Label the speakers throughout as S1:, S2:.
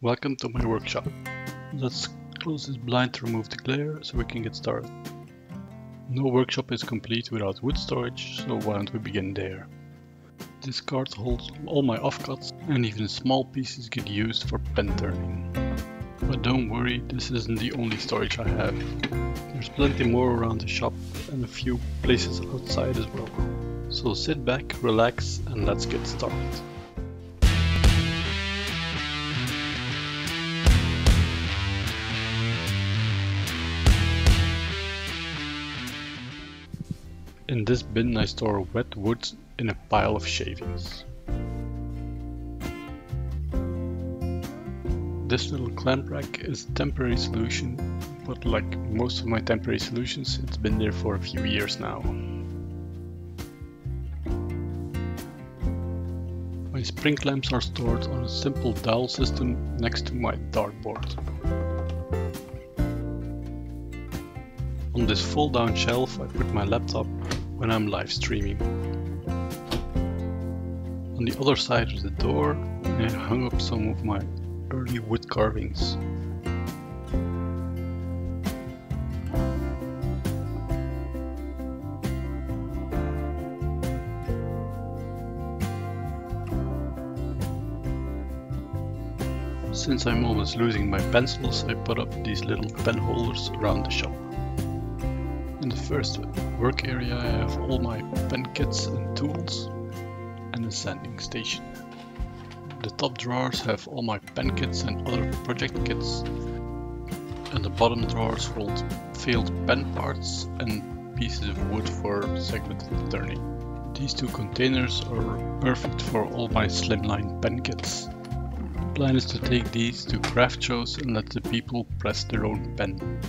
S1: Welcome to my workshop. Let's close this blind to remove the glare so we can get started. No workshop is complete without wood storage, so why don't we begin there. This cart holds all my offcuts and even small pieces get used for pen turning. But don't worry, this isn't the only storage I have. There's plenty more around the shop and a few places outside as well. So sit back, relax and let's get started. In this bin I store wet wood in a pile of shavings. This little clamp rack is a temporary solution, but like most of my temporary solutions, it's been there for a few years now. My spring clamps are stored on a simple dowel system next to my dartboard. On this fold-down shelf I put my laptop when I'm live streaming. On the other side of the door I hung up some of my early wood carvings. Since I'm always losing my pencils, I put up these little pen holders around the shop. In the first work area I have all my pen kits and tools and a sanding station. The top drawers have all my pen kits and other project kits, and the bottom drawers hold failed pen parts and pieces of wood for segmented turning. These two containers are perfect for all my slimline pen kits. The plan is to take these to craft shows and let the people press their own pen.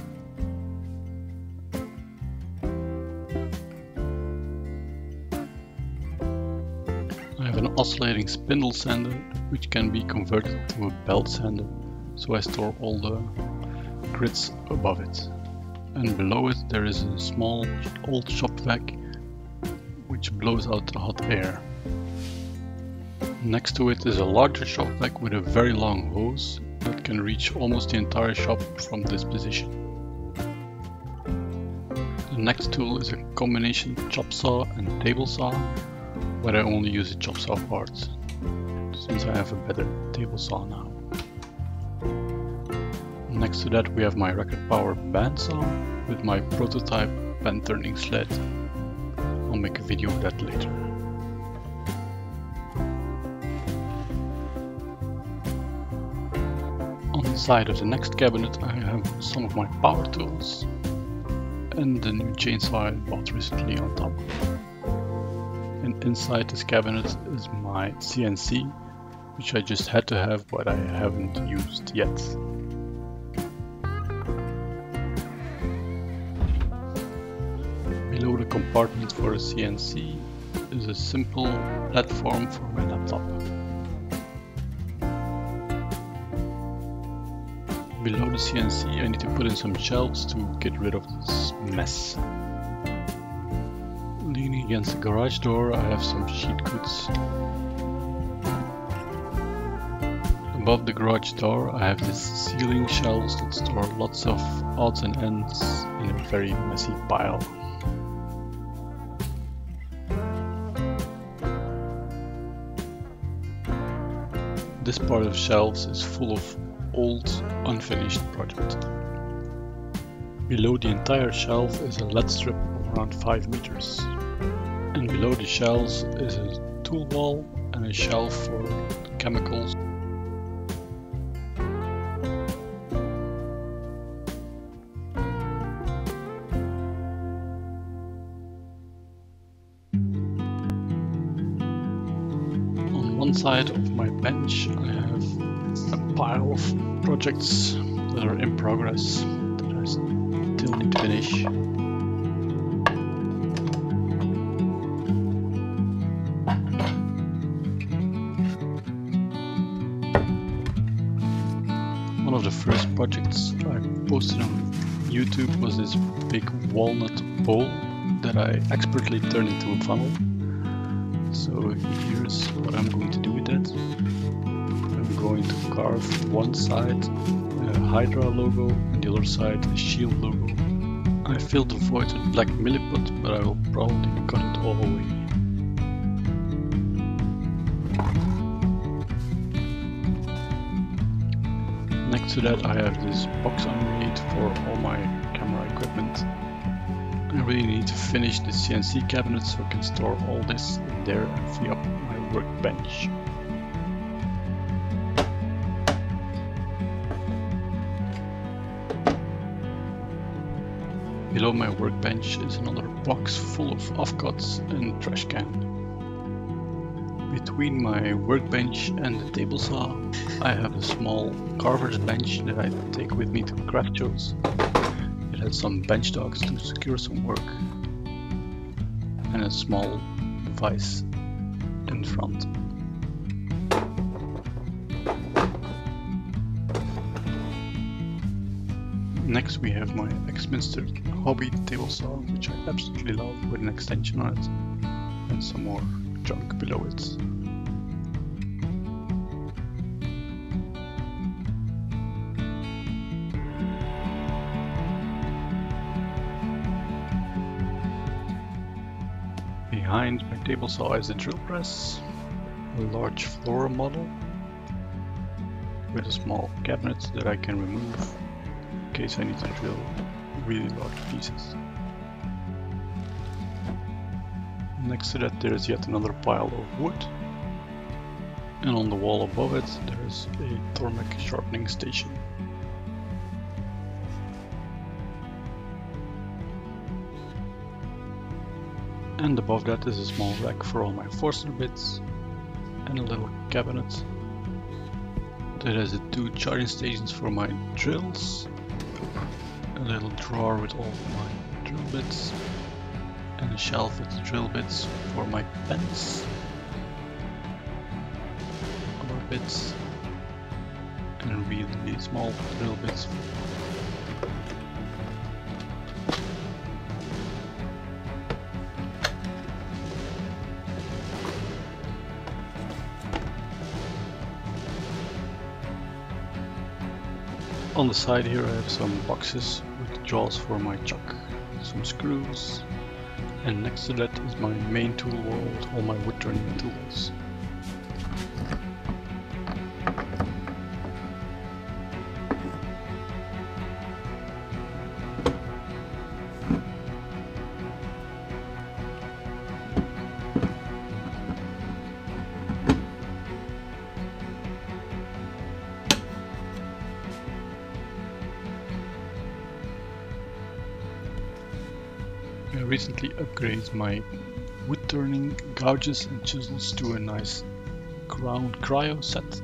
S1: I have an oscillating spindle sander which can be converted to a belt sander, so I store all the grits above it. And below it there is a small old shop vac which blows out the hot air. Next to it is a larger shop vac with a very long hose that can reach almost the entire shop from this position. The next tool is a combination chop saw and table saw, but I only use the chop saw part, since I have a better table saw now. Next to that we have my Record Power bandsaw with my prototype pen turning sled. I'll make a video of that later. On the side of the next cabinet I have some of my power tools and the new chainsaw I bought recently on top. And inside this cabinet is my CNC, which I just had to have but I haven't used yet. Below the compartment for a CNC is a simple platform for my laptop. Below the CNC I need to put in some shelves to get rid of this mess. Leaning against the garage door I have some sheet goods. Above the garage door I have these ceiling shelves that store lots of odds and ends in a very messy pile. This part of the shelves is full of old unfinished projects. Below the entire shelf is a lead strip of around 5 meters. And below the shelves is a tool wall and a shelf for chemicals. On one side of my bench I have a pile of projects that are in progress that I still need to finish. One of the first projects I posted on YouTube was this big walnut bowl that I expertly turned into a funnel. So here's what I'm going to do with that. I'm going to carve one side a Hydra logo and the other side a shield logo. I filled the void with black milliput, but I will probably cut it all away. Next to that I have this box I made for all my camera equipment. I really need to finish the CNC cabinet so I can store all this in there and free up my workbench. Below my workbench is another box full of offcuts and trash can. Between my workbench and the table saw, I have a small carver's bench that I take with me to craft shows. It has some bench dogs to secure some work, and a small device in front. Next we have my Axminster hobby table saw, which I absolutely love, with an extension on it, and some more junk below it. Behind my table saw is a drill press, a large floor model with a small cabinet that I can remove in case I need to drill really large pieces. Next to that there is yet another pile of wood, and on the wall above it there is a Formica sharpening station. And above that is a small rack for all my Forstner bits, and a little cabinet that has the 2 charging stations for my drills, a little drawer with all my drill bits, and a shelf with drill bits for my pens, other bits, and really small drill bits. On the side here I have some boxes with jaws for my chuck, some screws, and next to that is my main tool wall with all my wood turning tools. I recently upgraded my wood turning gouges and chisels to a nice ground cryo set,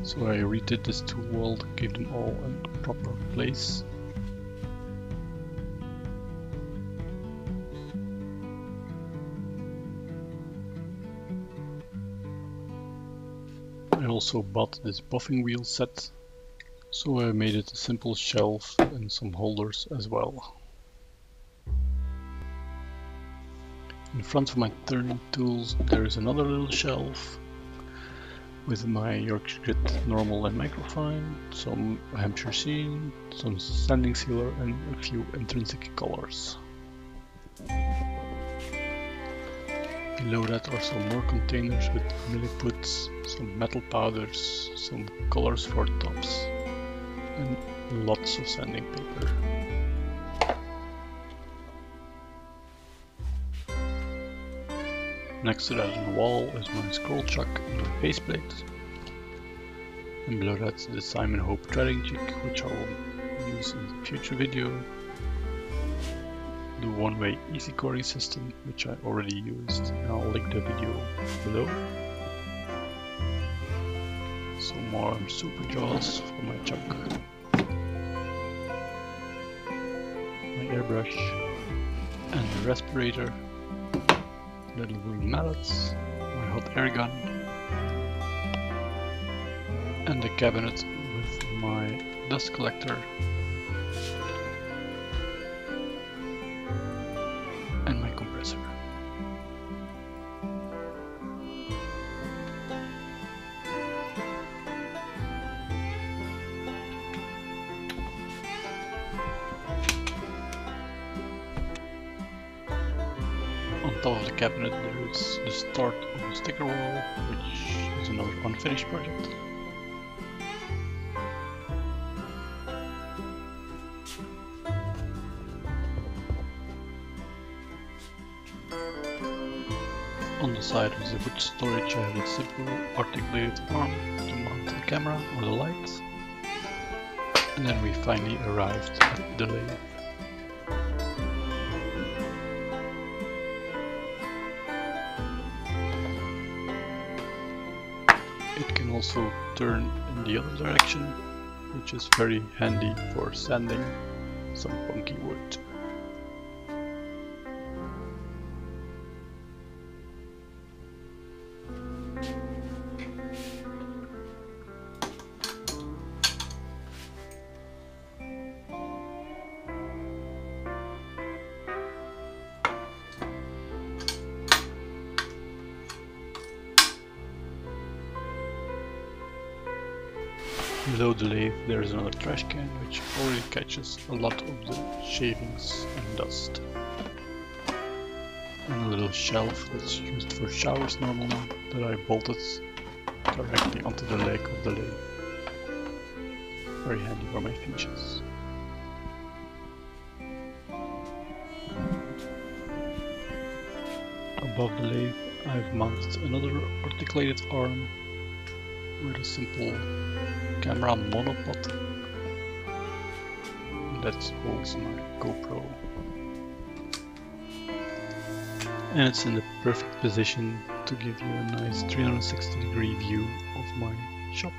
S1: so I redid this tool wall to give them all a proper place. I also bought this buffing wheel set, so I made it a simple shelf and some holders as well. In front of my turning tools there is another little shelf with my Yorkshire grit normal and microfine, some Hampshire seam, some sanding sealer and a few intrinsic colors. Below that are some more containers with milliputs, some metal powders, some colors for tops, and lots of sanding paper. Next to that on the wall is my scroll chuck and my faceplate. And below that the Simon Hope threading jig, which I will use in a future video. The one-way easy coring system, which I already used, and I'll link the video below. Some more super jaws for my chuck. My airbrush and the respirator. Little wooden mallets, my hot air gun, and the cabinet with my dust collector and my compressor. top of the cabinet there is the start of a sticker wall, which is another unfinished project. On the side of the wood storage I have a simple articulated arm to mount the camera or the light. And then we finally arrived at the lathe. It can also turn in the other direction, which is very handy for sanding some funky wood. Below the lathe there is another trash can which already catches a lot of the shavings and dust. And a little shelf that's used for showers normally that I bolted directly onto the leg of the lathe. Very handy for my finishes. Above the lathe I've mounted another articulated arm with a simple camera monopod that holds my GoPro, and it's in the perfect position to give you a nice 360-degree view of my shop.